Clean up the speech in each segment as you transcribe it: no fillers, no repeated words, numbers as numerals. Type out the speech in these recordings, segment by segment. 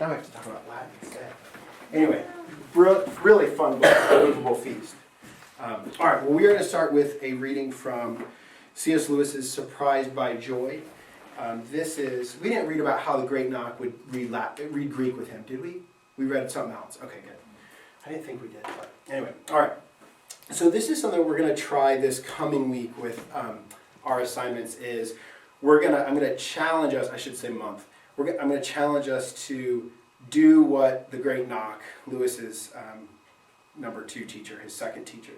Now I have to talk about Latin instead. Anyway, really fun book, Unbelievable Feast. All right, well, we are going to start with a reading from C.S. Lewis's Surprised by Joy. We didn't read about how the great Knock would read Greek with him, did we? We read something else. Okay, good. I didn't think we did, but anyway, all right. So this is something we're going to try this coming week with our assignments is I'm going to challenge us, I should say month, I'm going to challenge us to do what the great Knock, Lewis's number 2 teacher, his second teacher,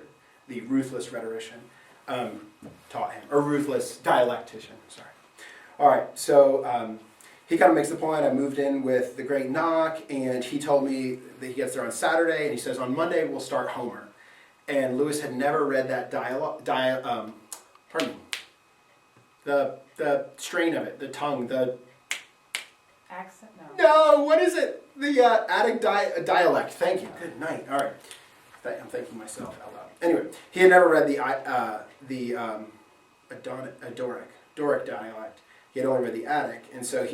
the ruthless rhetorician, taught him, or ruthless dialectician, sorry. All right, so he kind of makes the point, I moved in with the great Knock, and he told me that he gets there on Saturday, and he says, on Monday we'll start Homer. And Lewis had never read that the strain of it, the tongue, the... Accent? No, what is it? The Attic dialect. Thank you. Good night. All right. I'm thanking myself out loud. Anyway, he had never read Doric dialect. He had only read the Attic. And so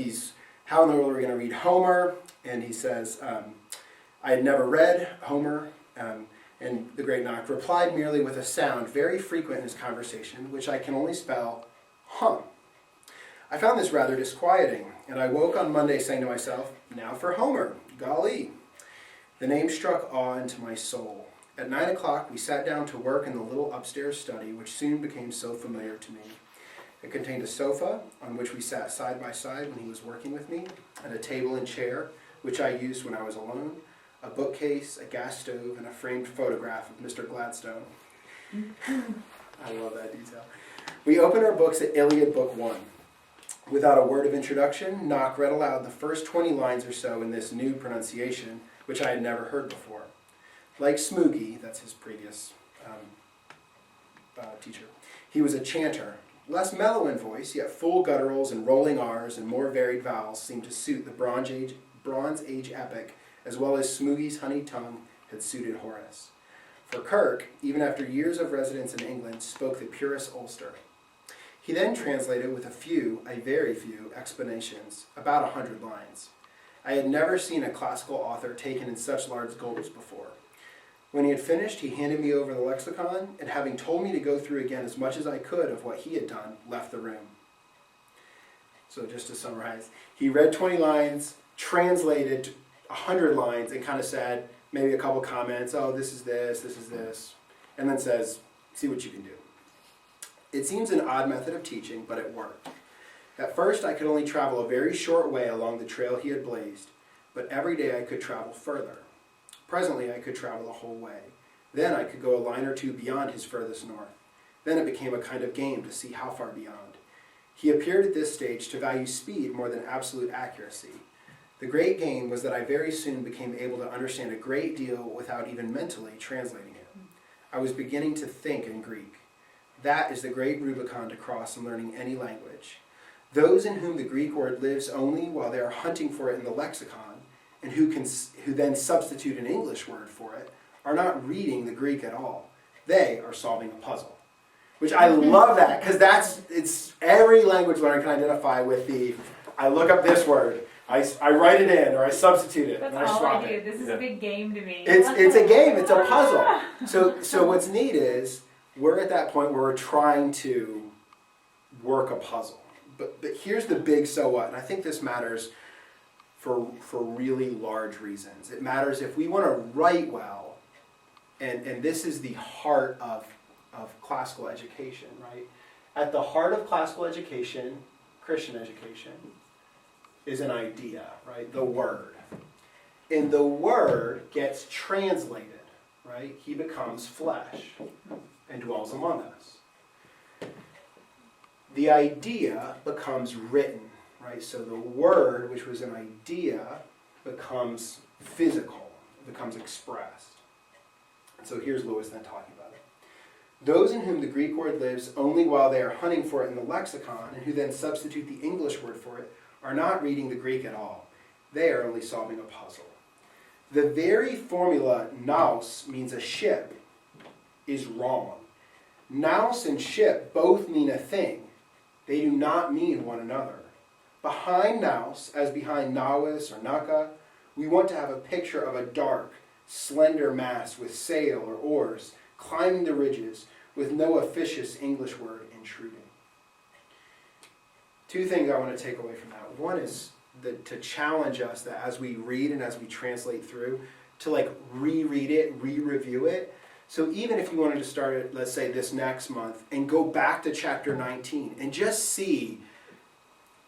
how in the world are we going to read Homer? And he says, I had never read Homer. And the great Knock replied merely with a sound very frequent in his conversation, which I can only spell, hum. I found this rather disquieting, and I woke on Monday saying to myself, now for Homer, golly. The name struck awe into my soul. At 9 o'clock, we sat down to work in the little upstairs study, which soon became so familiar to me. It contained a sofa, on which we sat side by side when he was working with me, and a table and chair, which I used when I was alone, a bookcase, a gas stove, and a framed photograph of Mr. Gladstone. I love that detail. We opened our books at Iliad, Book 1. Without a word of introduction, Knock read aloud the first 20 lines or so in this new pronunciation, which I had never heard before. Like Smoogie, that's his previous teacher, he was a chanter. Less mellow in voice, yet full gutturals and rolling R's and more varied vowels seemed to suit the Bronze Age epic, as well as Smoogie's honey tongue had suited Horace. For Kirk, even after years of residence in England, spoke the purest Ulster. He then translated with a very few, explanations, about 100 lines. I had never seen a classical author taken in such large gulps before. When he had finished, he handed me over the lexicon, and having told me to go through again as much as I could of what he had done, left the room. So just to summarize, he read 20 lines, translated 100 lines, and kind of said maybe a couple comments, oh, this is this, and then says, see what you can do. It seems an odd method of teaching, but it worked. At first, I could only travel a very short way along the trail he had blazed, but every day I could travel further. Presently, I could travel the whole way. Then I could go a line or two beyond his furthest north. Then it became a kind of game to see how far beyond. He appeared at this stage to value speed more than absolute accuracy. The great game was that I very soon became able to understand a great deal without even mentally translating it. I was beginning to think in Greek. That is the great Rubicon to cross in learning any language. Those in whom the Greek word lives only while they are hunting for it in the lexicon, and who then substitute an English word for it, are not reading the Greek at all. They are solving a puzzle. Which I love that, because it's every language learner can identify with I look up this word, I write it in, or I substitute it, That's and I all swap I do. it. This is a big game to me. It's a game, it's a puzzle. So what's neat is, we're at that point where we're trying to work a puzzle. But here's the big so what, and I think this matters for really large reasons. It matters if we want to write well, and this is the heart of classical education, right? At the heart of classical education, Christian education, is an idea, right? The Word. And the Word gets translated, right? He becomes flesh and dwells among us. The idea becomes written, right? So the Word, which was an idea, becomes physical, becomes expressed. And so here's Lewis then talking about it. Those in whom the Greek word lives only while they are hunting for it in the lexicon, and who then substitute the English word for it, are not reading the Greek at all. They are only solving a puzzle. The very formula nous means a ship is wrong. Nous and ship both mean a thing. They do not mean one another. Behind nous, as behind nawis or naka, We want to have a picture of a dark, slender mass with sail or oars, climbing the ridges, with no officious English word intruding. Two things I want to take away from that. One is to challenge us that as we read and as we translate through, to like reread it, re-review it. So even if you wanted to start it, let's say this next month, and go back to chapter 19 and just see,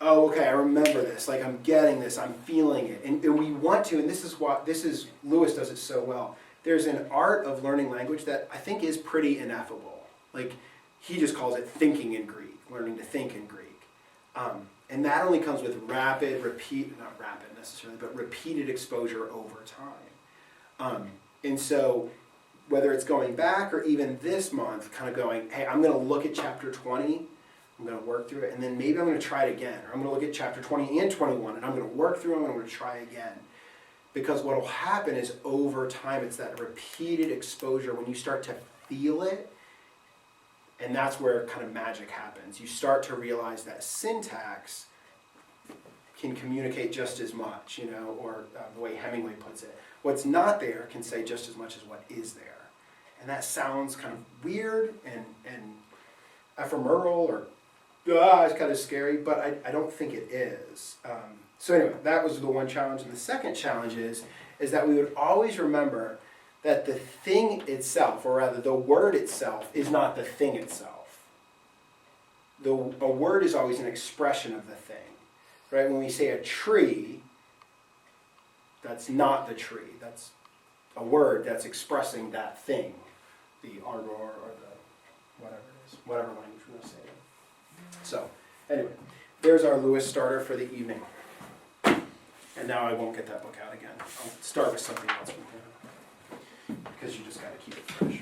oh, okay, I remember this, like I'm getting this, I'm feeling it. And we want to, and Lewis does it so well. There's an art of learning language that I think is pretty ineffable. Like, he just calls it thinking in Greek, learning to think in Greek. And that only comes with not rapid necessarily, but repeated exposure over time. And so, whether it's going back or even this month, kind of going, hey, I'm going to look at chapter 20, I'm going to work through it, and then maybe I'm going to try it again. Or I'm going to look at chapter 20 and 21, and I'm going to work through them, and I'm going to try again. Because what will happen is over time, it's that repeated exposure when you start to feel it, and that's where kind of magic happens. You start to realize that syntax can communicate just as much, or the way Hemingway puts it. What's not there can say just as much as what is there. And that sounds kind of weird and ephemeral, or it's kind of scary, but I don't think it is. So anyway, that was the one challenge. And the second challenge is that we would always remember that the thing itself, or rather the word itself, is not the thing itself. A word is always an expression of the thing. Right? When we say a tree, that's not the tree. That's a word that's expressing that thing. The arbor or the whatever it is. Whatever language we're going to say it. So, anyway, there's our Lewis starter for the evening. And now I won't get that book out again. I'll start with something else from here. Because you just got to keep it fresh.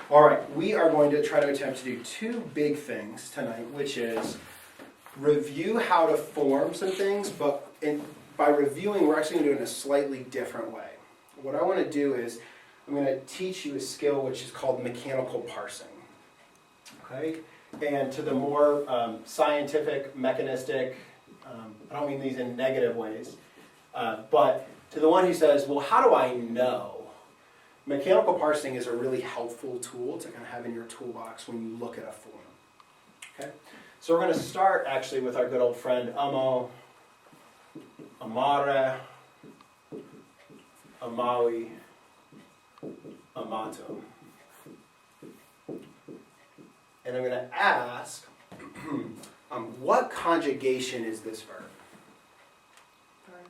All right, we are going to try to attempt to do two big things tonight, which is review how to form some things, but by reviewing, we're actually going to do it in a slightly different way. What I want to do is, I'm going to teach you a skill which is called mechanical parsing. Okay? And to the more scientific, mechanistic, I don't mean these in negative ways, but to the one who says, well, how do I know? Mechanical parsing is a really helpful tool to kind of have in your toolbox when you look at a form. Okay? So we're going to start actually with our good old friend amo, amare, amawi, amato. And I'm going to ask, what conjugation is this verb? Verbs.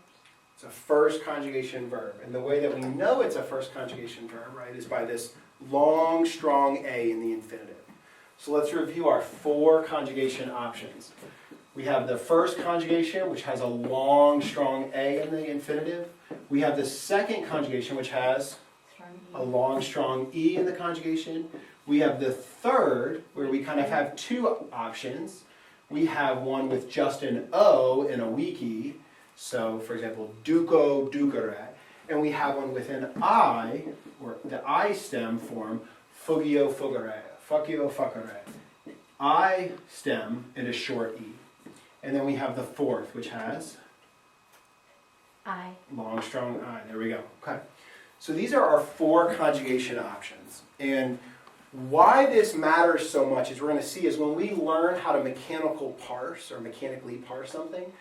It's a first conjugation verb. And the way that we know it's a first conjugation verb, right, is by this long, strong A in the infinitive. So let's review our 4 conjugation options. We have the first conjugation, which has a long, strong A in the infinitive. We have the second conjugation, which has a long, strong E in the conjugation. We have the third, where we kind of have 2 options. We have one with just an O and a weak E. So, for example, duco, ducere. And we have one with an I, or the I stem form, fugio, fugere. Fuccio, fuccere. I stem and a short E. And then we have the fourth, which has I. long, strong I. There we go. Okay. So these are our 4 conjugation options. And why this matters so much, as we're going to see, is when we learn how to mechanically parse something,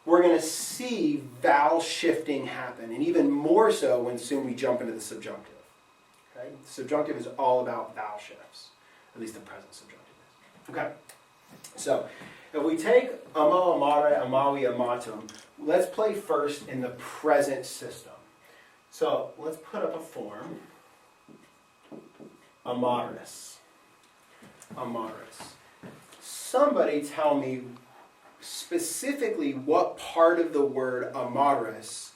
we're going to see vowel shifting happen. And even more so when soon we jump into the subjunctive. Okay? The subjunctive is all about vowel shifts. At least the present subjunctive is. Okay. So, if we take amo, amare, amawi, amatum, let's play first in the present system. So, let's put up a form. Amaris. Amaris. Somebody tell me specifically what part of the word amaris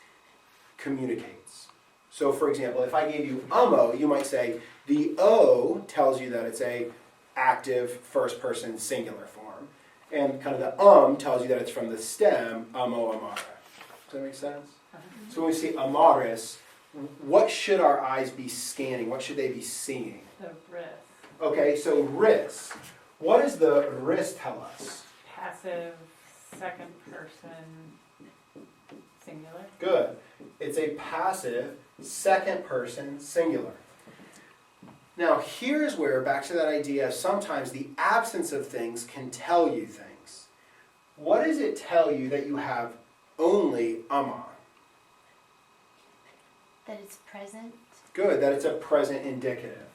communicates. So, for example, if I gave you amo, you might say the O tells you that it's a active first person singular form, and kind of the tells you that it's from the stem amo, amare. Does that make sense? So when we say amaris, what should our eyes be scanning? What should they be seeing? The wrist. Okay, so ris. What does the ris tell us? Passive second person singular. Good. It's a passive second person singular. Now here's where, back to that idea of sometimes the absence of things can tell you things. What does it tell you that you have only ama? That it's present. Good, that it's a present indicative.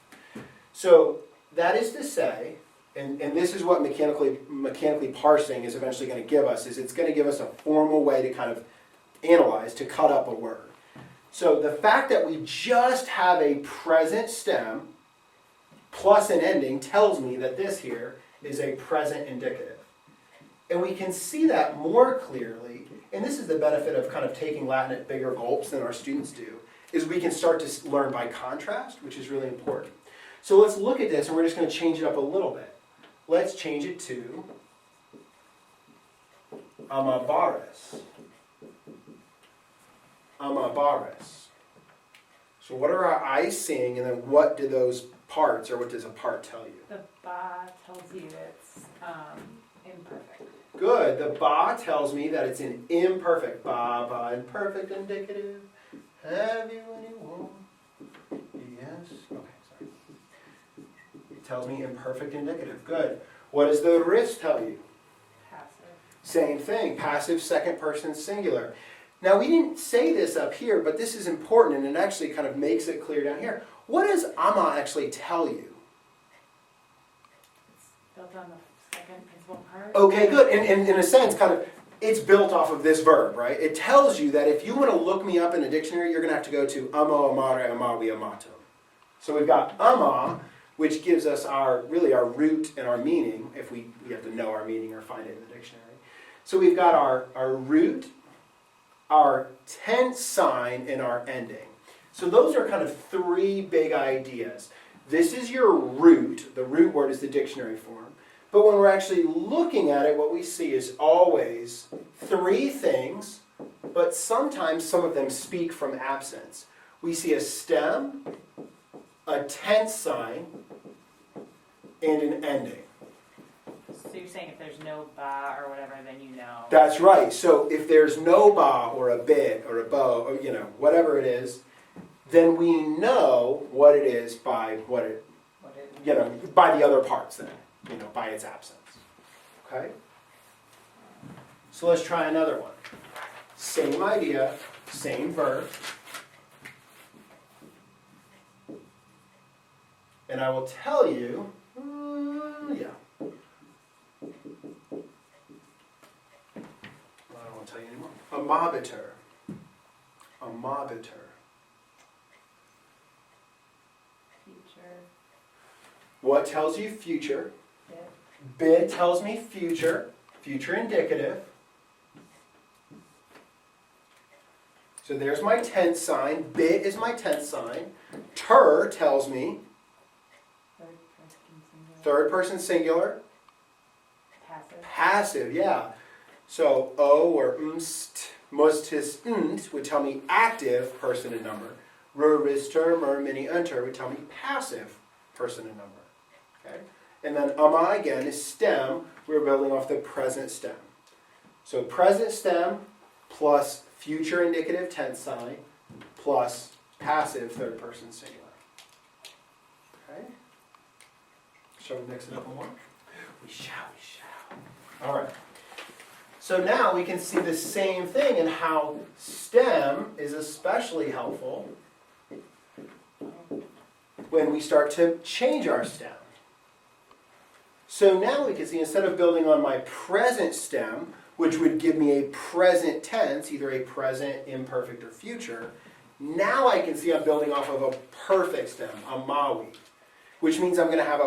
So that is to say, and this is what mechanically parsing is eventually going to give us, is it's going to give us a formal way to kind of analyze, to cut up a word. So the fact that we just have a present stem plus an ending tells me that this here is a present indicative. And we can see that more clearly, and this is the benefit of kind of taking Latin at bigger gulps than our students do, is we can start to learn by contrast, which is really important. So let's look at this, and we're just going to change it up a little bit. Let's change it to amabaris. Amabaris. So what are our eyes seeing, and then what do those parts, or what does a part tell you? The ba tells you it's imperfect. Good. The ba tells me that it's an imperfect. Ba, imperfect indicative. Have you anyone? Yes. Okay, sorry. It tells me imperfect indicative. Good. What does the ris tell you? Passive. Same thing. Passive second person singular. Now we didn't say this up here, but this is important, and it actually kind of makes it clear down here. What does ama actually tell you? It's built on the second principal part. Okay, good. And in a sense, kind of, it's built off of this verb, right? It tells you that if you want to look me up in a dictionary, you're going to have to go to amo, amare, amawi, amatum. So we've got ama, which gives us really our root and our meaning, if we have to know our meaning or find it in the dictionary. So we've got our root, our tense sign, and our ending. So those are kind of three big ideas. This is your root. The root word is the dictionary form. But when we're actually looking at it, what we see is always three things, but sometimes some of them speak from absence. We see a stem, a tense sign, and an ending. So you're saying if there's no ba or whatever, then you know. That's right. So if there's no ba or a bit or a bow, or whatever it is, then we know what it is by by the other parts then, by its absence. Okay? So let's try another one. Same idea, same verb. And I will tell you, I don't want to tell you anymore. Amobiter. Future. What tells you future? Bit. Bid tells me future indicative. So there's my tense sign. Bit is my tense sign. Ter tells me Third person singular. third person singular. Passive. Passive, yeah. So o or mustis would tell me active person and number. Rurister, mini enter would tell me passive person and number. Okay? And then ama again is stem. We're building off the present stem. So present stem plus future indicative tense sign plus passive third person singular. Okay? Shall we mix it up more? We shall. All right. So now we can see the same thing and how stem is especially helpful when we start to change our stem. So now we can see, instead of building on my present stem, which would give me a present tense, either a present, imperfect, or future, now I can see I'm building off of a perfect stem, a mawi, which means I'm going to have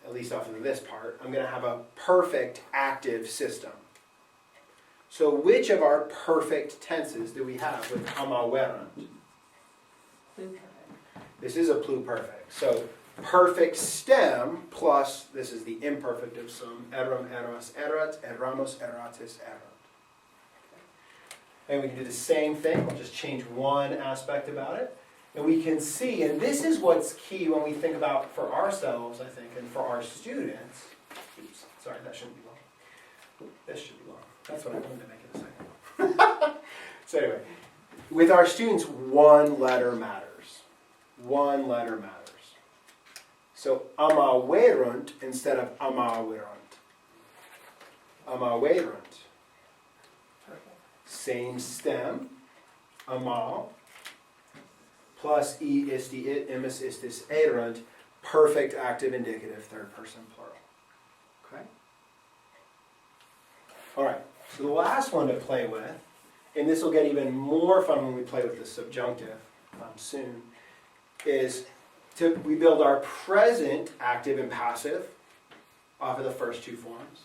at least off of this part, I'm going to have a perfect active system. So which of our perfect tenses do we have with amawerant? Pluperfect. This is a pluperfect. So perfect stem plus, this is the imperfect of some, eram, eros, erat, eramos, eratis, erant. And we can do the same thing. We'll just change one aspect about it. And we can see, and this is what's key when we think about for ourselves, I think, and for our students. Oops, sorry, that shouldn't be long. This should be long. That's what I wanted to make in a second. So anyway, with our students, one letter matters. One letter matters. So amawerunt instead of amawerunt. Amawerunt. Same stem. Ama plus e isti it imus istis erunt. Perfect active indicative third person plural. Okay? All right. So the last one to play with, and this will get even more fun when we play with the subjunctive soon, is we build our present active and passive off of the first two forms.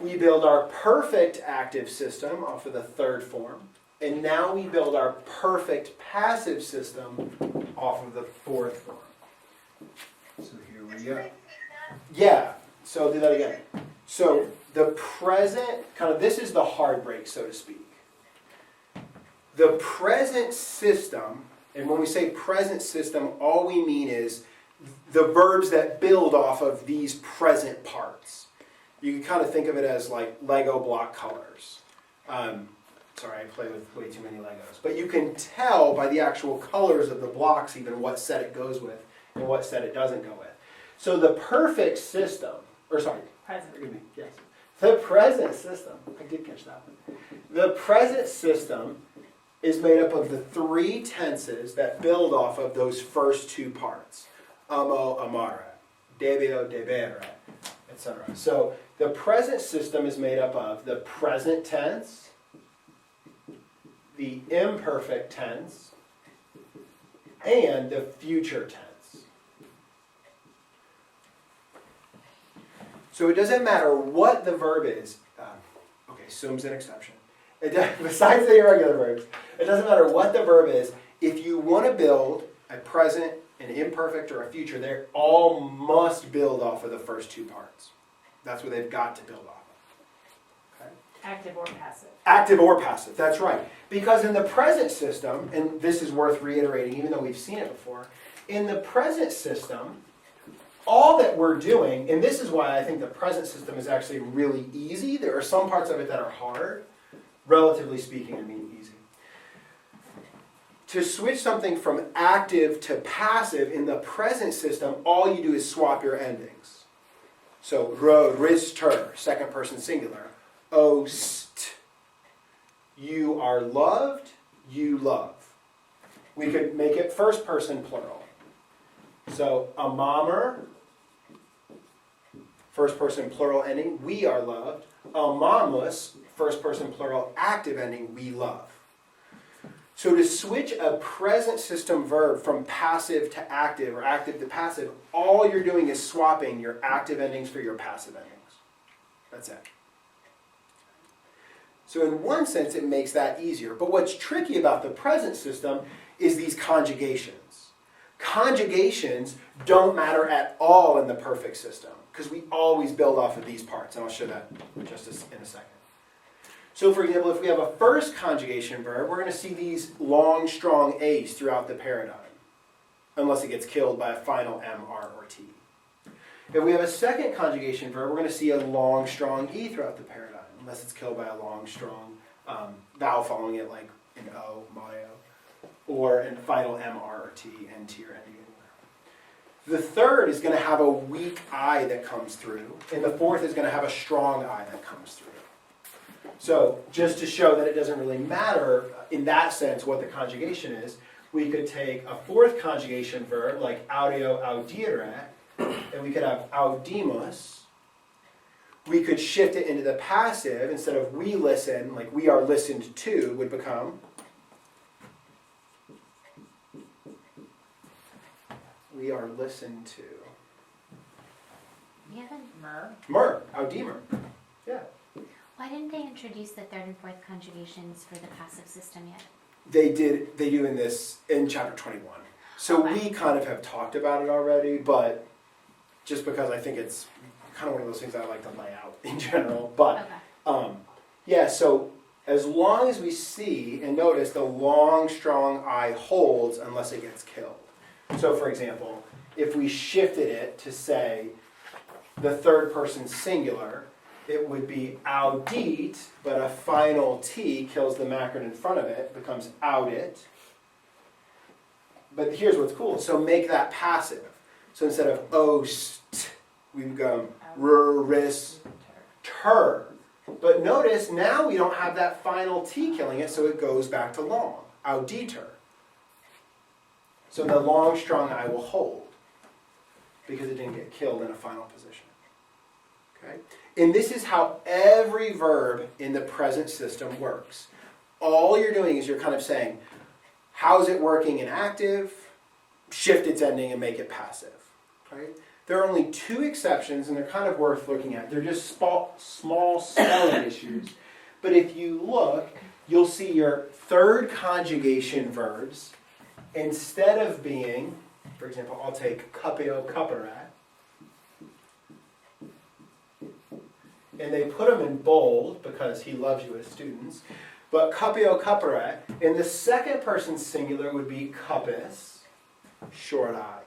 We build our perfect active system off of the third form. And now we build our perfect passive system off of the fourth form. So here we go. Yeah, so I'll do that again. So the present, this is the hard break, so to speak. The present system, and when we say present system, all we mean is the verbs that build off of these present parts. You can think of it as like Lego block colors. Sorry, I play with way too many Legos. But you can tell by the actual colors of the blocks even what set it goes with and what set it doesn't go with. So the perfect system, Present. forgive me, yes. The present system, I did catch that one. The present system is made up of the three tenses that build off of those first two parts. Amo, amare, debeo, debere, etc. So the present system is made up of the present tense, the imperfect tense, and the future tense. So it doesn't matter what the verb is. Sum's an exception. Besides the irregular verbs, it doesn't matter what the verb is. If you want to build a present, an imperfect, or a future, they all must build off of the first two parts. That's what they've got to build off of. Okay? Active or passive. Active or passive, that's right. Because in the present system, and this is worth reiterating even though we've seen it before, in the present system, all that we're doing, and this is why I think the present system is actually really easy. There are some parts of it that are hard. Relatively speaking, I mean easy. To switch something from active to passive in the present system, all you do is swap your endings. So, rod, ris, ter, second person singular. Ost. You are loved, you love. We could make it first person plural. So, amamer, first person plural ending, we are loved. Amamus, first person plural active ending, we love. So to switch a present system verb from passive to active or active to passive, all you're doing is swapping your active endings for your passive endings. That's it. So in one sense, it makes that easier. But what's tricky about the present system is these conjugations. Conjugations don't matter at all in the perfect system because we always build off of these parts. And I'll show that just in a second. So for example, if we have a first conjugation verb, we're going to see these long, strong A's throughout the paradigm, unless it gets killed by a final M, R, or T. If we have a second conjugation verb, we're going to see a long, strong E throughout the paradigm, unless it's killed by a long, strong vowel following it, like an O, Mario, or a final M, R, or T, N, T, or N. The third is going to have a weak I that comes through, and the fourth is going to have a strong I that comes through. So just to show that it doesn't really matter in that sense what the conjugation is, we could take a fourth conjugation verb like audio audire, and we could have audimus. We could shift it into the passive. Instead of we listen, like we are listened to, would become we are listened to. We haven't. Mer, audimer. Yeah. Why didn't they introduce the third and fourth conjugations for the passive system yet? They do in chapter 21. So Okay. we kind of have talked about it already, but just because I think it's kind of one of those things I like to lay out in general. But Okay. So as long as we see and notice the long, strong I holds unless it gets killed. So for example, if we shifted it to say the third person singular, it would be audit, but a final T kills the macron in front of it, becomes audit. But here's what's cool. So make that passive. So instead of ost, we go ris, ter. But notice now we don't have that final T killing it, so it goes back to long. Auditor. So the long, strong I will hold because it didn't get killed in a final position. Okay? And this is how every verb in the present system works. All you're doing is you're kind of saying, how's it working in active? Shift its ending and make it passive. Right? There are only 2 exceptions, and they're kind of worth looking at. They're just small spelling issues. But if you look, you'll see your third conjugation verbs, instead of being, for example, I'll take cupio, cuparat, and they put them in bold because he loves you as students. But cupio, cuparat, in the second person singular would be cupis, short I.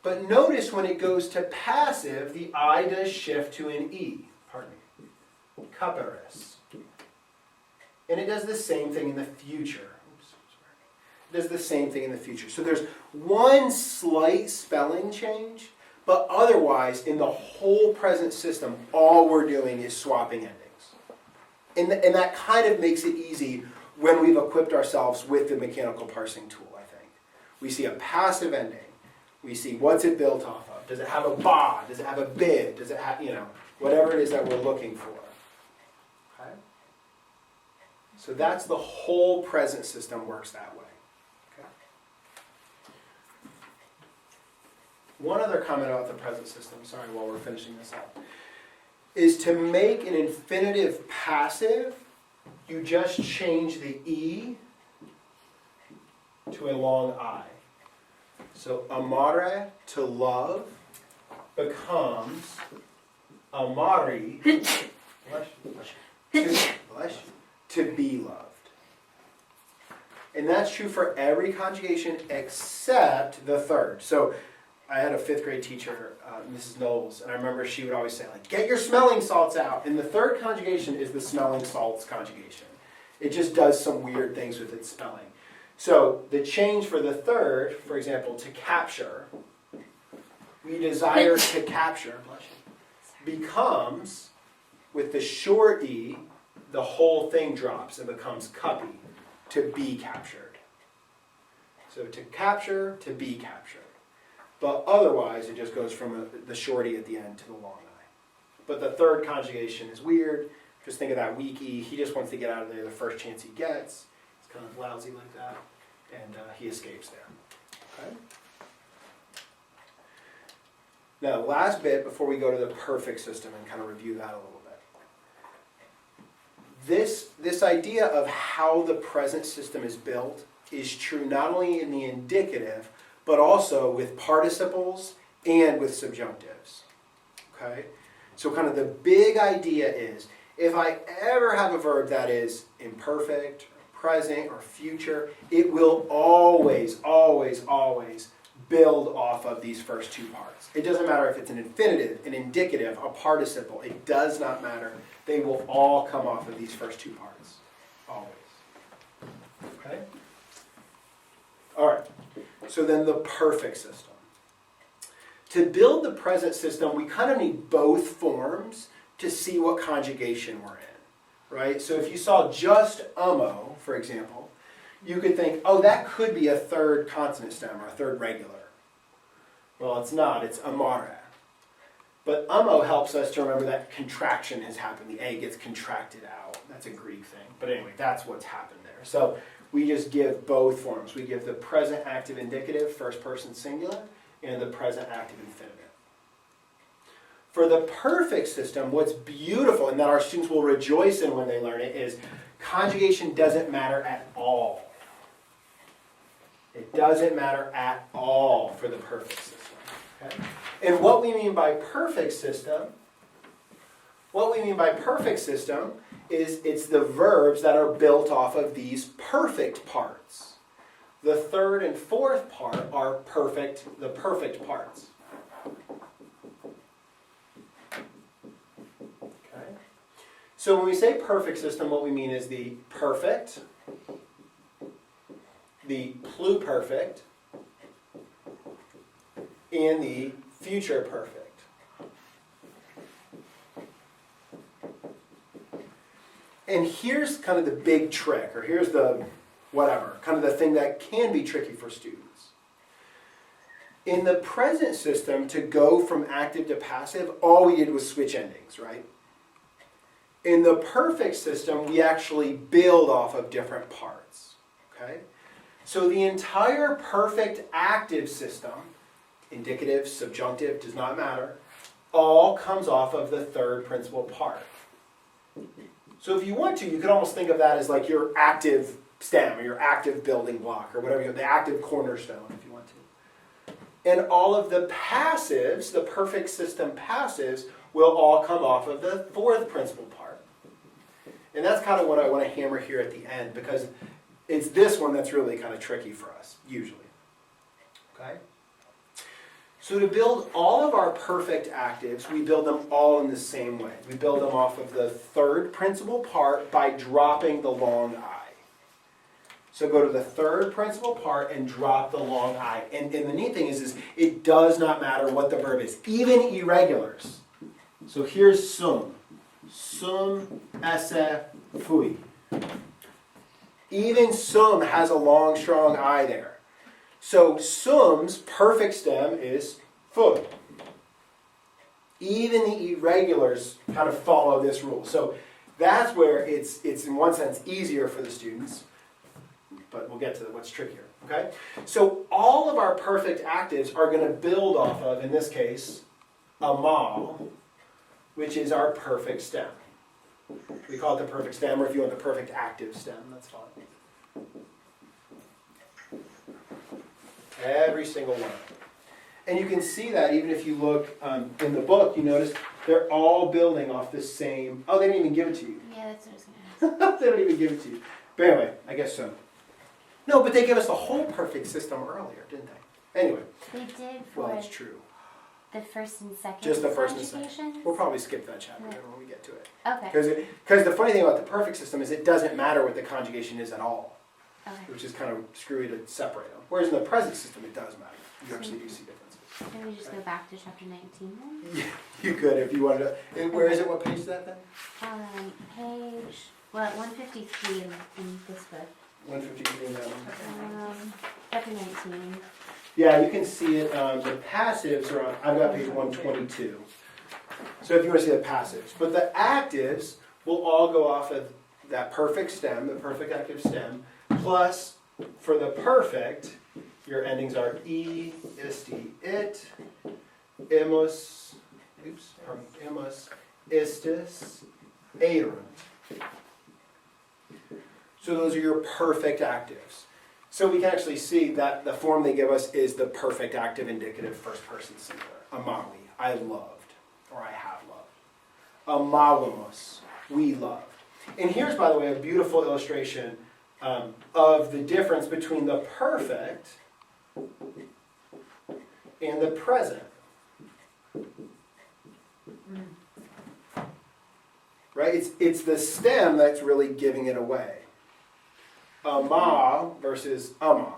But notice when it goes to passive, the I does shift to an E. Pardon me. Cuparis. And it does the same thing in the future. It does the same thing in the future. So there's one slight spelling change, but otherwise, in the whole present system, all we're doing is swapping endings. And that kind of makes it easy when we've equipped ourselves with the mechanical parsing tool, I think. We see a passive ending. We see what's it built off of. Does it have a ba? Does it have a bid? Does it have, whatever it is that we're looking for. Okay? So that's the whole present system works that way. Okay? One other comment about the present system, sorry, while we're finishing this up, is to make an infinitive passive, you just change the E to a long I. So amare, to love, becomes amari, to be loved. And that's true for every conjugation except the third. So I had a 5th grade teacher, Mrs. Knowles, and I remember she would always say, get your smelling salts out. And the third conjugation is the smelling salts conjugation. It just does some weird things with its spelling. So the change for the third, for example, to capture, we desire to capture, becomes, with the short E, the whole thing drops and becomes cuppy, to be captured. So to capture, to be captured. But otherwise, it just goes from the short E at the end to the long I. But the third conjugation is weird. Just think of that weak E. He just wants to get out of there the first chance he gets. It's kind of lousy like that. And he escapes there. Okay? Now, last bit before we go to the perfect system and kind of review that a little bit. This idea of how the present system is built is true not only in the indicative, but also with participles and with subjunctives. Okay? So kind of the big idea is, if I ever have a verb that is imperfect, present, or future, it will always, always, always build off of these first 2 parts. It doesn't matter if it's an infinitive, an indicative, a participle. It does not matter. They will all come off of these first 2 parts. Always. Okay? All right. So then the perfect system. To build the present system, we kind of need both forms to see what conjugation we're in. Right? So if you saw just ummo, for example, you could think, oh, that could be a third consonant stem or a third regular. Well, it's not. It's amara. But ummo helps us to remember that contraction has happened. The A gets contracted out. That's a Greek thing. But anyway, that's what's happened there. So we just give both forms. We give the present active indicative, first person singular, and the present active infinitive. For the perfect system, what's beautiful and that our students will rejoice in when they learn it is conjugation doesn't matter at all. It doesn't matter at all for the perfect system. Okay? And what we mean by perfect system is it's the verbs that are built off of these perfect parts. The third and fourth part are the perfect parts. Okay? So when we say perfect system, what we mean is the perfect, the pluperfect, and the future perfect. And here's kind of the big trick, or here's the whatever, kind of the thing that can be tricky for students. In the present system, to go from active to passive, all we did was switch endings, right? In the perfect system, we actually build off of different parts, okay? So the entire perfect active system, indicative, subjunctive, does not matter, all comes off of the third principal part. So if you want to, you could almost think of that as like your active stem, or your active building block, or whatever, the active cornerstone, if you want to. And all of the passives, the perfect system passives, will all come off of the fourth principal part. And that's kind of what I want to hammer here at the end, because it's this one that's really kind of tricky for us, usually. Okay? So to build all of our perfect actives, we build them all in the same way. We build them off of the third principal part by dropping the long I. So go to the third principal part and drop the long I. And the neat thing is it does not matter what the verb is, even irregulars. So here's sum. Sum esse fui. Even sum has a long, strong I there. So sum's perfect stem is fui. Even the irregulars kind of follow this rule. So that's where it's in one sense easier for the students, but we'll get to what's trickier. Okay? So all of our perfect actives are going to build off of, in this case, a ma, which is our perfect stem. We call it the perfect stem, or if you want the perfect active stem, that's fine. Every single one. And you can see that even if you look in the book, you notice they're all building off the same. Oh, they didn't even give it to you. Yeah, that's what I was going to ask. They don't even give it to you. But anyway, I guess so. No, but they gave us the whole perfect system earlier, didn't they? Anyway. They did for Well, it's true. the first and second Just the first and second. conjugations? We'll probably skip that chapter Yeah. when we get to it. Okay. Because the funny thing about the perfect system is it doesn't matter what the conjugation is at all, Okay. which is kind of screwy to separate them. Whereas in the present system, it does matter. You actually do see differences. Can we just go back to chapter 19 then? Yeah, you could if you wanted to. And where is it? What page is that then? Page, well, 153 in this book. 153 in that one. Chapter 19. Yeah, you can see it. The passives are on, I've got page 122. So if you want to see the passives. But the actives will all go off of that perfect stem, the perfect active stem, plus for the perfect, your endings are e, isti, it, imus, istis, erunt. So those are your perfect actives. So we can actually see that the form they give us is the perfect active indicative first person singular. Amawi, I loved, or I have loved. Amawimus, we loved. And here's, by the way, a beautiful illustration of the difference between the perfect and the present. Right? It's the stem that's really giving it away. Ama versus ama.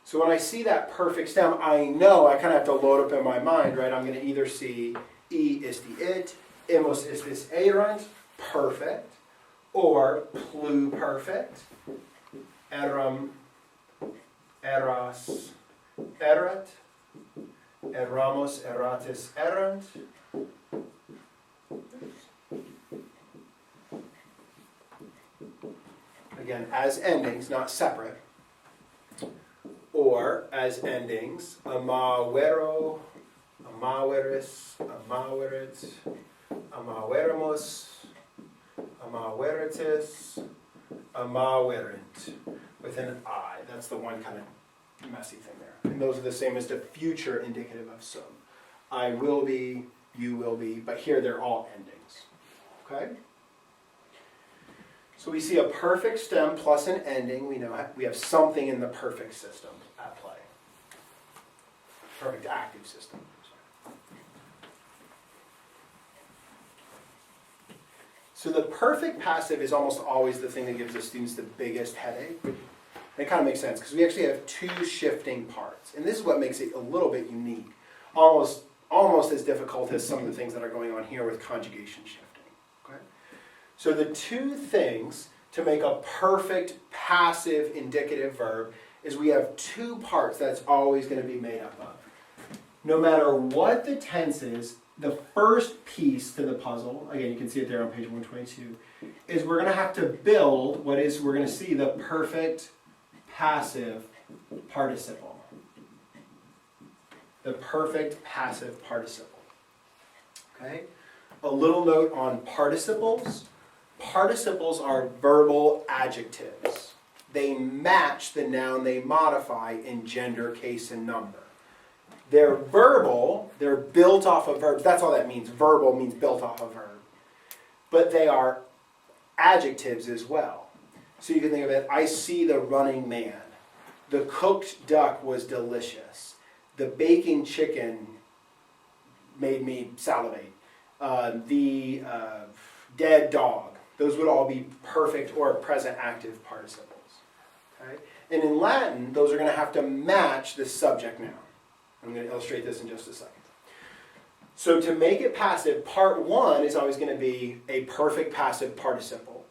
So when I see that perfect stem, I know I kind of have to load up in my mind, right? I'm going to either see e isti it, imus istis erunt, perfect, or pluperfect, eram, eras, erat, eramos, eratis, erant. Again, as endings, not separate. Or as endings, amawero, amaweris, amawerit, amaweramos, amaweritis, amawerint, with an I. That's the one kind of messy thing there. And those are the same as the future indicative of some. I will be, you will be, but here they're all endings. Okay? So we see a perfect stem plus an ending. We know we have something in the perfect system at play. Perfect active system. So the perfect passive is almost always the thing that gives the students the biggest headache. And it kind of makes sense because we actually have two shifting parts. And this is what makes it a little bit unique. Almost as difficult as some of the things that are going on here with conjugation shifting. Okay? So the two things to make a perfect passive indicative verb is we have two parts that's always going to be made up of. No matter what the tense is, the first piece to the puzzle, again you can see it there on page 122, is we're going to have to build what is, we're going to see the perfect passive participle. The perfect passive participle. Okay? A little note on participles. Participles are verbal adjectives. They match the noun they modify in gender, case, and number. They're verbal, they're built off of verbs. That's all that means. Verbal means built off of verb. But they are adjectives as well. So you can think of it, I see the running man. The cooked duck was delicious. The baking chicken made me salivate. The dead dog. Those would all be perfect or present active participles. Okay? And in Latin, those are going to have to match the subject noun. I'm going to illustrate this in just a second. So to make it passive, part one is always going to be a perfect passive participle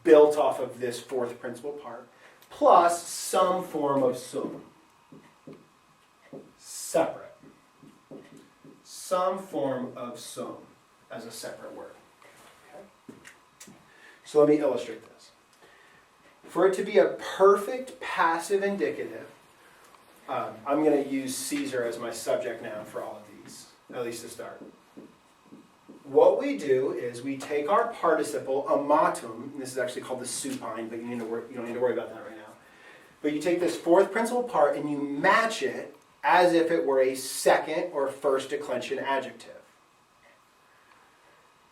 built off of this fourth principal part, plus some form of sum. Separate. Some form of sum as a separate word. Okay? So let me illustrate this. For it to be a perfect passive indicative, I'm going to use Caesar as my subject noun for all of these, at least to start. What we do is we take our participle, amatum, and this is actually called the supine, but you don't need to worry about that right now. But you take this fourth principal part and you match it as if it were a second or first declension adjective.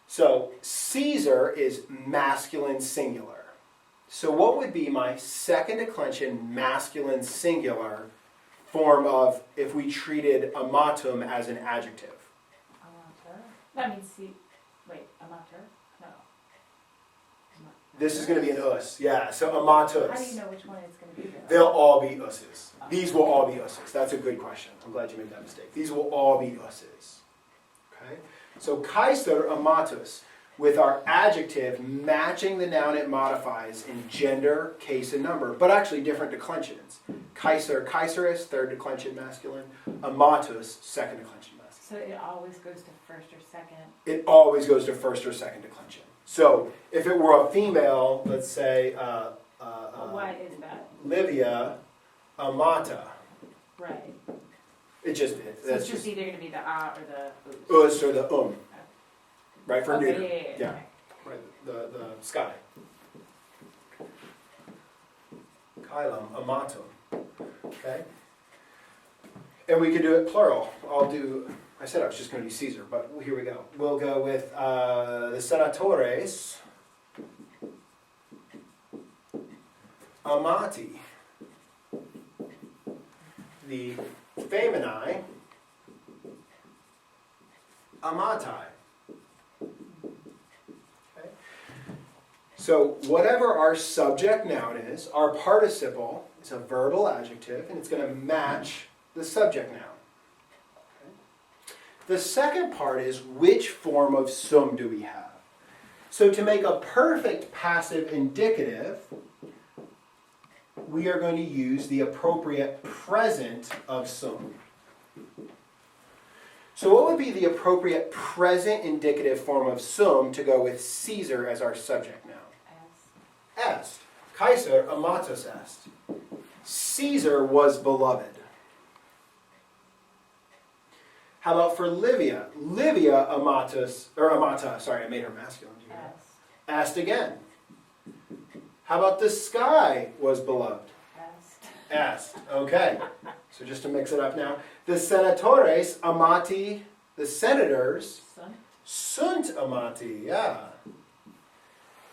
So Caesar is masculine singular. So what would be my second declension masculine singular form of if we treated amatum as an adjective? Amateur? That means amateur? No. This is going to be an us. Yeah, so amatus. How do you know which one it's going to be though? They'll all be us's. These will all be us's. That's a good question. I'm glad you made that mistake. These will all be us's. Okay? So Kaiser amatus, with our adjective matching the noun it modifies in gender, case, and number, but actually different declensions. Kaiser, Kaiserus, third declension masculine. Amatus, second declension masculine. So it always goes to first or second? It always goes to first or second declension. So if it were a female, let's say what is that? Livia amata. Right. It just is. So it's just either going to be the or the Us or the right, for neuter. Yeah. Yeah. Right, the sky. Kylum, amatum. Okay? And we could do it plural. I said I was just going to do Caesar, but here we go. We'll go with the senatores amati. The femini amatai. Okay? So whatever our subject noun is, our participle is a verbal adjective, and it's going to match the subject noun. Okay? The second part is which form of sum do we have? So to make a perfect passive indicative, we are going to use the appropriate present of sum. So what would be the appropriate present indicative form of sum to go with Caesar as our subject noun? Est. Kaiser amatus est. Caesar was beloved. How about for Livia? Livia amatus, or amata, sorry, I made her masculine. Est again. How about the sky was beloved? Est. Okay. So just to mix it up now. The senatores amati, the senators, sunt amati, yeah.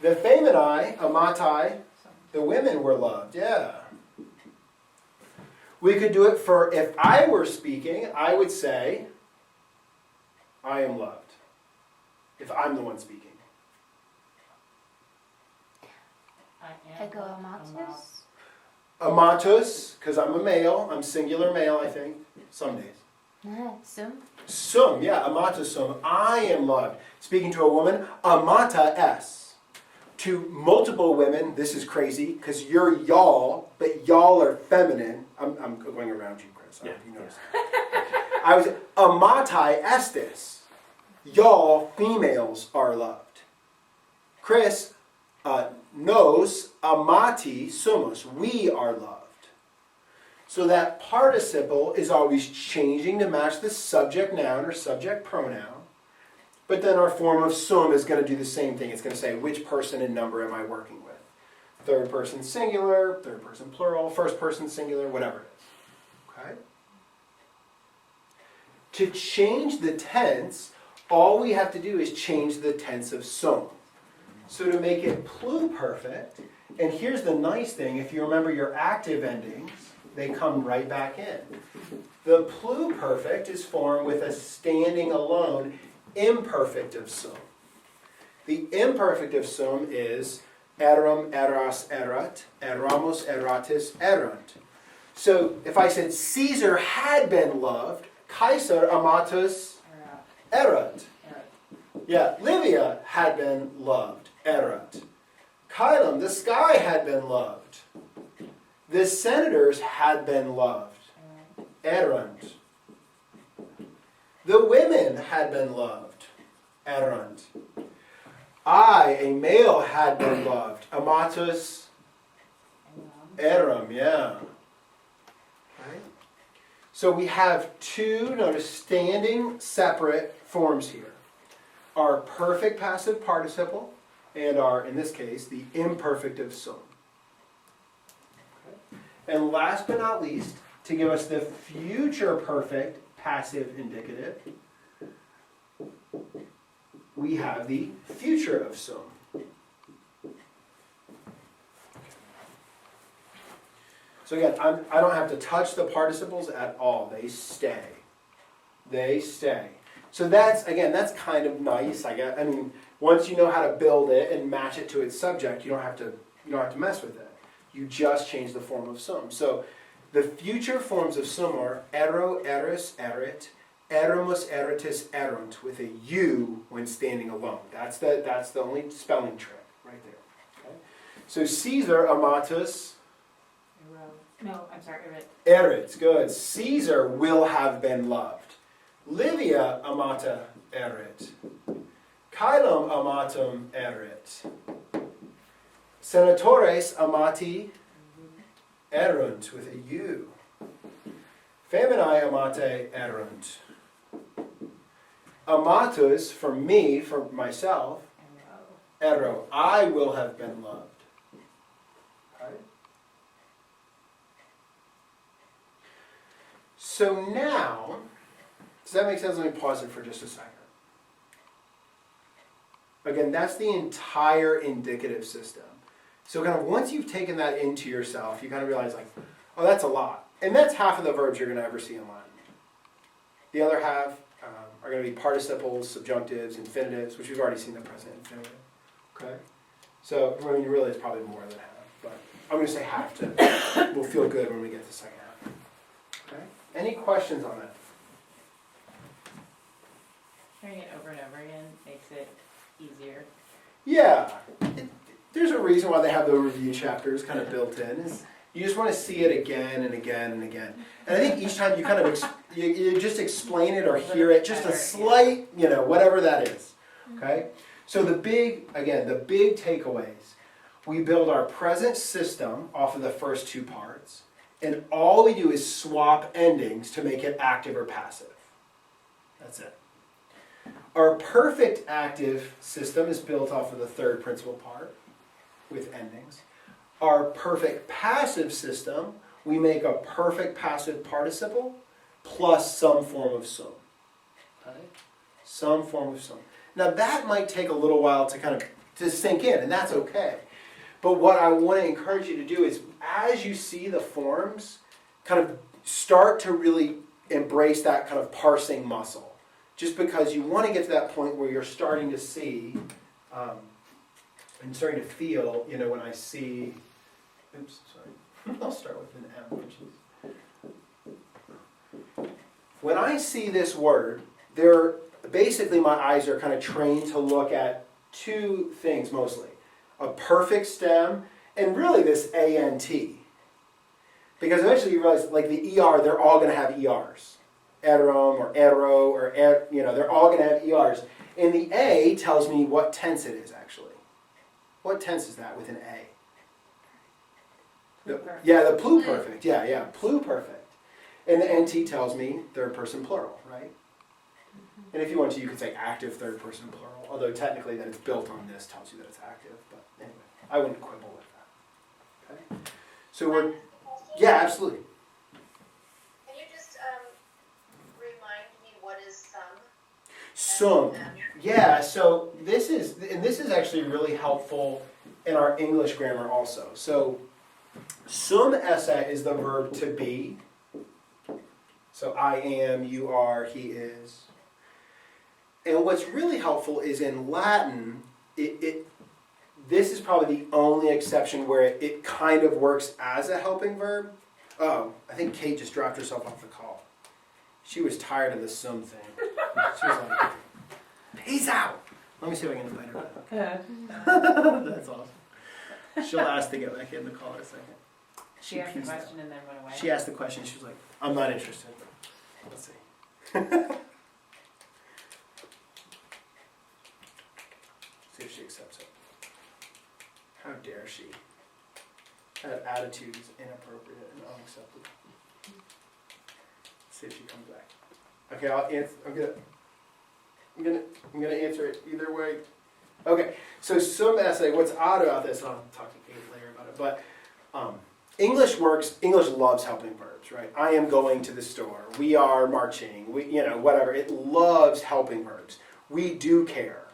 The femini amati, the women were loved, yeah. We could do it for, if I were speaking, I would say, I am loved. If I'm the one speaking. Ego amatus? Amatus, because I'm a male, I'm singular male, I think, some days. Sum? Sum, yeah, amata sum, I am loved. Speaking to a woman, amata es. To multiple women, this is crazy, because you're y'all, but y'all are feminine. I'm going around you, Chris, I don't know if you noticed. I was, amatai estis. Y'all, females, are loved. Chris knows, amati sumus, we are loved. So that participle is always changing to match the subject noun or subject pronoun. But then our form of sum is going to do the same thing. It's going to say, which person and number am I working with? Third person singular, third person plural, first person singular, whatever it is. Okay? To change the tense, all we have to do is change the tense of sum. So to make it pluperfect, and here's the nice thing, if you remember your active endings, they come right back in. The pluperfect is formed with a standing alone imperfect of sum. The imperfect of sum is eram, eras, erat, eramos, eratis, erant. So if I said Caesar had been loved, Caesar amatus erat. Yeah, Livia had been loved, erat. Kylam, the sky had been loved. The senators had been loved, erant. The women had been loved, erant. I, a male, had been loved, amatus eram, yeah. Right? So we have two, notice, standing separate forms here. Our perfect passive participle and our, in this case, the imperfect of sum. Okay. And last but not least, to give us the future perfect passive indicative, we have the future of sum. So again, I don't have to touch the participles at all. They stay. They stay. So that's, again, that's kind of nice. I mean, once you know how to build it and match it to its subject, you don't have to mess with it. You just change the form of sum. So the future forms of sum are ero, eris, erit, eramus, eritis, erunt, with a U when standing alone. That's the only spelling trick right there. Okay? So Caesar, amatus, no, I'm sorry, erit. erit, good. Caesar will have been loved. Livia amata erit. Kylam amatum erit. Senatores amati erunt with a U. Feminae amate erunt. Amatus, for me, for myself, ero. I will have been loved. Okay? So now, does that make sense? Let me pause it for just a second. Again, that's the entire indicative system. So kind of once you've taken that into yourself, you kind of realize like, oh, that's a lot. And that's half of the verbs you're going to ever see in Latin. The other half are going to be participles, subjunctives, infinitives, which we've already seen the present infinitive. Okay? So, I mean, really it's probably more than half. But I'm going to say half to, we'll feel good when we get to the second half. Okay? Any questions on that? Hearing it over and over again makes it easier. Yeah. There's a reason why they have the review chapters kind of built in. Is you just want to see it again and again and again. And I think each time you kind of, you just explain it or hear it, just a slight, whatever that is. Okay? So the big takeaways. We build our present system off of the first two parts. And all we do is swap endings to make it active or passive. That's it. Our perfect active system is built off of the third principal part with endings. Our perfect passive system, we make a perfect passive participle plus some form of sum. Okay? Some form of sum. Now that might take a little while to sink in, and that's okay. But what I want to encourage you to do is, as you see the forms, kind of start to really embrace that kind of parsing muscle. Just because you want to get to that point where you're starting to see I'm starting to feel, when I see, oops, sorry, I'll start with an M, which is, when I see this word, basically my eyes are kind of trained to look at two things mostly. A perfect stem, and really this A-N-T. Because eventually you realize, like the ER, they're all going to have ERs. Eterum or etero, or, they're all going to have ERs. And the A tells me what tense it is, actually. What tense is that with an A? The pluperfect. Yeah, pluperfect. And the NT tells me third person plural, right? And if you want to, you could say active third person plural, although technically that it's built on this tells you that it's active. But anyway, I wouldn't quibble with that. Okay? So yeah, absolutely. Can you just remind me what is Sum. Yeah, so this is actually really helpful in our English grammar also. So sum esse is the verb to be. So I am, you are, he is. And what's really helpful is in Latin, this is probably the only exception where it kind of works as a helping verb. Oh, I think Kate just dropped herself off the call. She was tired of the sum thing. She was like, peace out. Let me see if I can invite her back. That's awesome. She'll ask to get back in the call in a second. She asked the peaced out. question and then went away. She asked the question. She was like, I'm not interested. Let's see. See if she accepts it. How dare she? That attitude is inappropriate and unacceptable. See if she comes back. Okay, I'll answer. I'm gonna answer it either way. Okay, so sum essay. What's odd about this? I'll talk to Kate later about it. But English works. English loves helping verbs, right? I am going to the store. We are marching. Whatever. It loves helping verbs. We do care.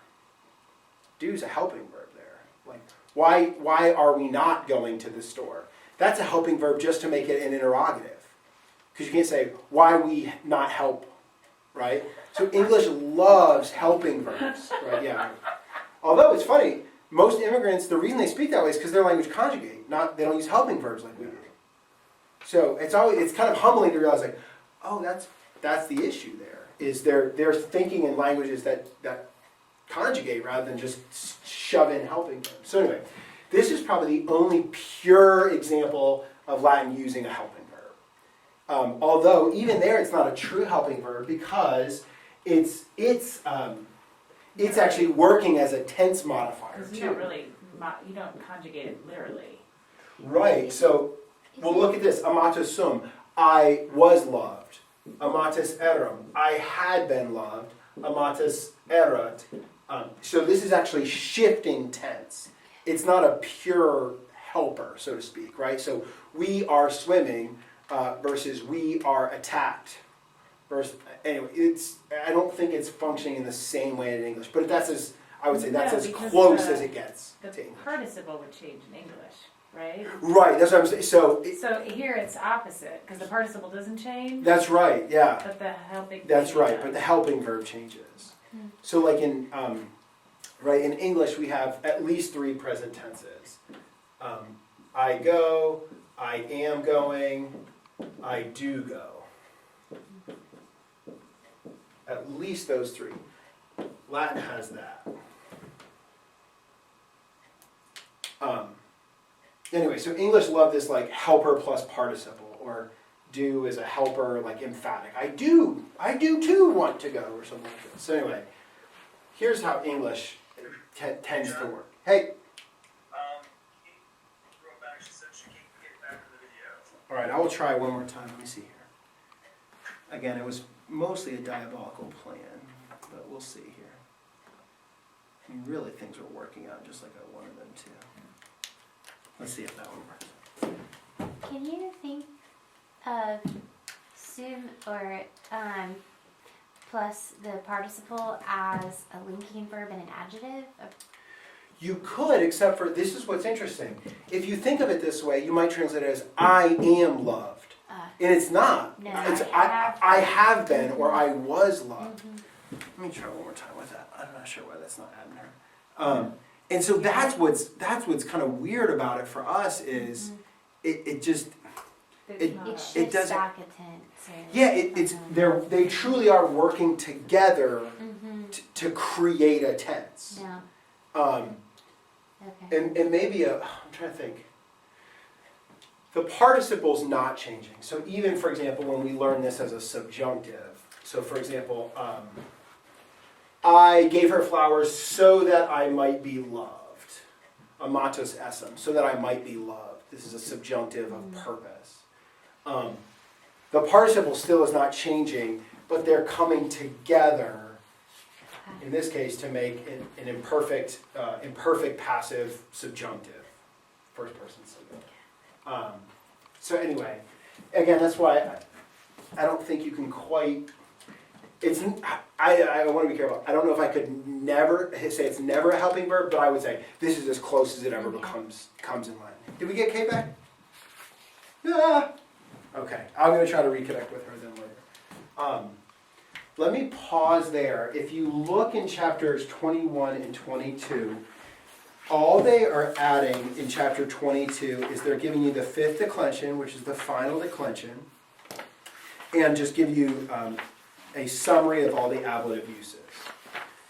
Do is a helping verb there. Like, why are we not going to the store? That's a helping verb just to make it an interrogative. Because you can't say, why we not help, right? So English loves helping verbs, right? Yeah. Although it's funny, most immigrants, the reason they speak that way is because their language conjugate. They don't use helping verbs like we do. So it's kind of humbling to realize, like, oh, that's the issue there. Is they're thinking in languages that conjugate rather than just shove in helping verbs. So anyway, this is probably the only pure example of Latin using a helping verb. Although even there, it's not a true helping verb because it's actually working as a tense modifier Because too. you don't conjugate it literally. Right. So we'll look at this. Amatus sum. I was loved. Amatus eram. I had been loved. Amatus erat. So this is actually shifting tense. It's not a pure helper, so to speak, right? So we are swimming versus we are attacked. Anyway, I don't think it's functioning in the same way in English, but that's as close as it gets. The to English. participle would change in English, right? Right, that's what I'm saying. So Here it's opposite, because the participle doesn't change. That's right, yeah. But the helping. That's right, does. but the helping verb changes. So like in English we have at least 3 present tenses. I go, I am going, I do go. At least those 3. Latin has that. Anyway, so English love this like helper plus participle, or do is a helper like emphatic. I do too want to go, or something like that. So anyway, here's how English tends to work. Hey. Wrote back, she said she can't get back to the video. All right, I will try one more time. Let me see here. Again, it was mostly a diabolical plan, but we'll see here. I mean, really, things are working out just like I wanted them to. Let's see if that one works. Can you think of sum or plus the participle as a linking verb and an adjective? You could, except for this is what's interesting. If you think of it this way, you might translate it as I am loved. And it's not. No, It's I have been, or I was loved. Let me try one more time with that. I'm not sure why that's not adding her. And so that's what's kind of weird about it for us is it just There's not It a- shifts doesn't- back a tense. Or, yeah it's they truly are working together to create a tense. Yeah. Okay. And maybe I'm trying to think. The participle's not changing. So even, for example, when we learn this as a subjunctive, so for example, I gave her flowers so that I might be loved. Amatos essem, so that I might be loved. This is a subjunctive of purpose. The participle still is not changing, but they're coming together, in this case, to make an imperfect passive subjunctive, first person subjunctive. So anyway, again, that's why I don't think you can quite. I want to be careful. I don't know if I could never say it's never a helping verb, but I would say this is as close as it ever comes in line. Did we get Kay back? Yeah. Okay, I'm going to try to reconnect with her then later. Let me pause there. If you look in chapters 21 and 22, all they are adding in chapter 22 is they're giving you the fifth declension, which is the final declension, and just give you a summary of all the ablative uses.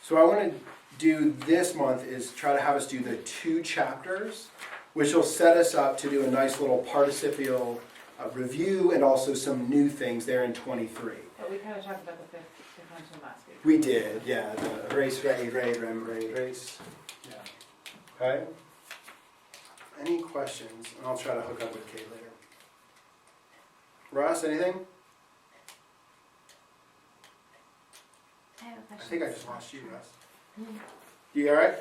So what I want to do this month is try to have us do the 2 chapters, which will set us up to do a nice little participial review and also some new things there in 23. But we kind of talked about the fifth declension last week. We did, yeah, the race, race. Yeah. Okay? Any questions? And I'll try to hook up with Kate later. Ross, anything? I have a I question. think I just lost you, Russ. Mm. You alright?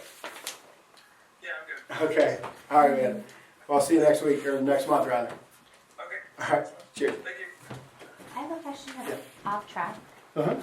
Yeah, I'm good. Okay. Alright, man. Well, I'll see you next week, or next month, rather. Okay. Alright, cheers. Thank you. I have a question Yeah. off track. Uh-huh.